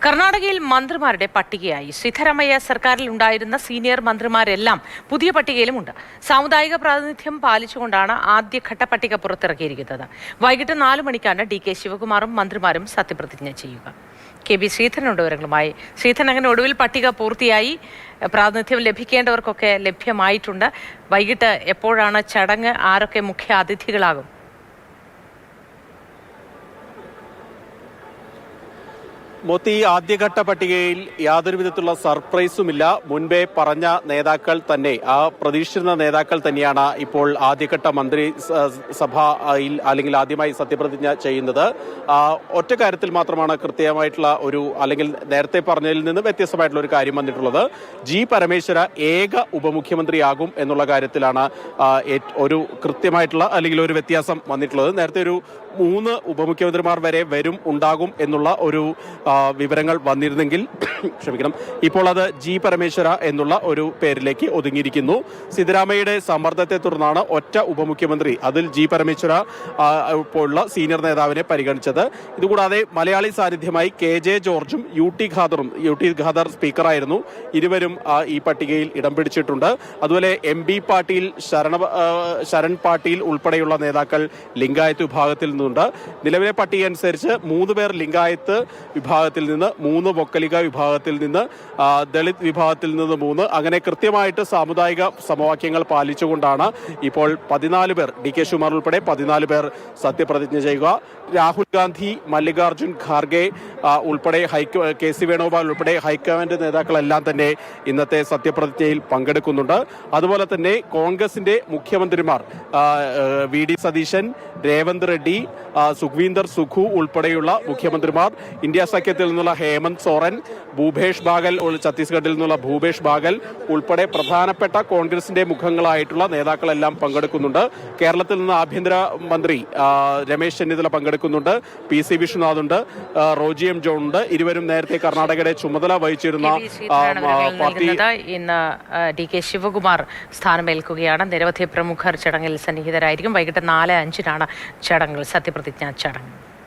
കർണാടകയിൽ മന്ത്രിമാരുടെ പട്ടികയായി. സിദ്ധരാമയ്യ സർക്കാരിൽ ഉണ്ടായിരുന്ന സീനിയർ മന്ത്രിമാരെല്ലാം പുതിയ പട്ടികയിലുമുണ്ട്. സാമുദായിക പ്രാതിനിധ്യം പാലിച്ചുകൊണ്ടാണ് ആദ്യഘട്ട പട്ടിക പുറത്തിറക്കിയിരിക്കുന്നത്. വൈകിട്ട് 4 മണിക്കാണ് DK ശിവകുമാറും മന്ത്രിമാരും സത്യപ്രതിജ്ഞ ചെയ്യുക. KB ശ്രീധരനുണ്ട് വിവരങ്ങളുമായി. ശ്രീധരൻ, അങ്ങനെ ഒടുവിൽ പട്ടിക പൂർത്തിയായി, പ്രാതിനിധ്യം ലഭിക്കേണ്ടവർക്കൊക്കെ ലഭ്യമായിട്ടുണ്ട്. വൈകിട്ട് എപ്പോഴാണ് ചടങ്ങ്? ആരൊക്കെ മുഖ്യ അതിഥികളാകും? മോത്തി, ആദ്യഘട്ട പട്ടികയിൽ യാതൊരു വിധത്തിലുള്ള സർപ്രൈസുമില്ല. മുൻപേ പറഞ്ഞ നേതാക്കൾ തന്നെ, ആ പ്രതീക്ഷിച്ചിരുന്ന നേതാക്കൾ തന്നെയാണ് ഇപ്പോൾ ആദ്യഘട്ട മന്ത്രിസഭയിൽ അല്ലെങ്കിൽ ആദ്യമായി സത്യപ്രതിജ്ഞ ചെയ്യുന്നത്. ഒറ്റ കാര്യത്തിൽ മാത്രമാണ് കൃത്യമായിട്ടുള്ള ഒരു, അല്ലെങ്കിൽ നേരത്തെ പറഞ്ഞതിൽ നിന്ന് വ്യത്യസ്തമായിട്ടുള്ള ഒരു കാര്യം വന്നിട്ടുള്ളത്. G. പരമേശ്വര ഏക ഉപമുഖ്യമന്ത്രിയാകും എന്നുള്ള കാര്യത്തിലാണ് ഒരു കൃത്യമായിട്ടുള്ള അല്ലെങ്കിൽ ഒരു വ്യത്യാസം വന്നിട്ടുള്ളത്. നേരത്തെ ഒരു 3 ഉപമുഖ്യമന്ത്രിമാർ വരെ ഉണ്ടാകും എന്നുള്ള ഒരു വിവരങ്ങൾ വന്നിരുന്നെങ്കിൽ ക്ഷമിക്കണം, ഇപ്പോൾ അത് G. പരമേശ്വര എന്നുള്ള ഒരു പേരിലേക്ക് ഒതുങ്ങിയിരിക്കുന്നു. സിദ്ധരാമയ്യയുടെ സമ്മർദ്ദത്തെ തുടർന്നാണ് ഒറ്റ ഉപമുഖ്യമന്ത്രി, അതിൽ G. പരമേശ്വര പോലുള്ള സീനിയർ നേതാവിനെ പരിഗണിച്ചത്. ഇതുകൂടാതെ മലയാളി സാന്നിധ്യമായി KJ ജോർജും UT ഖാദർ സ്പീക്കറായിരുന്നു. ഇരുവരും ഈ പട്ടികയിൽ ഇടം പിടിച്ചിട്ടുണ്ട്. അതുപോലെ MB പാട്ടീൽ, ശരൺ പാട്ടീൽ ഉൾപ്പെടെയുള്ള നേതാക്കൾ ലിംഗായത്ത് വിഭാഗത്തിൽ നിന്നുണ്ട്. നിലവിലെ പട്ടിക അനുസരിച്ച് 3 പേർ ലിംഗായത്ത് വിഭാഗത്തിൽ നിന്ന്, 3 വൊക്കലിക വിഭാഗത്തിൽ നിന്ന്, ദളിത് വിഭാഗത്തിൽ നിന്ന് 3, അങ്ങനെ കൃത്യമായിട്ട് സാമുദായിക സമവാക്യങ്ങൾ പാലിച്ചുകൊണ്ടാണ് ഇപ്പോൾ 14 പേർ, DK ശിവകുമാർ ഉൾപ്പെടെ 14 പേർ സത്യപ്രതിജ്ഞ ചെയ്യുക. രാഹുൽ ഗാന്ധി, മല്ലികാർജുൻ ഖാർഗെ ഉൾപ്പെടെ KC വേണുഗോപാൽ ഉൾപ്പെടെ ഹൈക്കമാൻഡ് നേതാക്കളെല്ലാം തന്നെ ഇന്നത്തെ സത്യപ്രതിജ്ഞയിൽ പങ്കെടുക്കുന്നുണ്ട്. അതുപോലെ തന്നെ കോൺഗ്രസിന്റെ മുഖ്യമന്ത്രിമാർ VD സതീശൻ, രേവന്ത് റെഡ്ഡി, സുഖ്വീന്ദർ സുഖു ഉൾപ്പെടെയുള്ള മുഖ്യമന്ത്രിമാർ, ഇന്ത്യ സഖ്യത്തിൽ നിന്നുള്ള ഹേമന്ത് സോറൻ, ഭൂപേഷ് ബാഗൽ, ഛത്തീസ്ഗഡിൽ നിന്നുള്ള ഭൂപേഷ് ബാഗൽ ഉൾപ്പെടെ പ്രധാനപ്പെട്ട കോൺഗ്രസിന്റെ മുഖങ്ങളായിട്ടുള്ള നേതാക്കളെല്ലാം പങ്കെടുക്കുന്നുണ്ട്. കേരളത്തിൽ നിന്ന് ആഭ്യന്തര മന്ത്രി രമേശ് ചെന്നിത്തല പങ്കെടുക്കുന്നുണ്ട്. PC വിശ്വനാഥ് ഉണ്ട്, റോജി M. ജോൺ ഉണ്ട്. ഇരുവരും നേരത്തെ കർണാടകയുടെ ചുമതല വഹിച്ചിരുന്ന പാർട്ടി. ഇന്ന് DK ശിവകുമാർ സ്ഥാനമേൽക്കുകയാണ്. നിരവധി പ്രമുഖർ ചടങ്ങിൽ സന്നിഹിതരായിരിക്കും. വൈകിട്ട് 4:05-നാണ് ചടങ്ങ്, സത്യപ്രതിജ്ഞാ ചടങ്ങ്.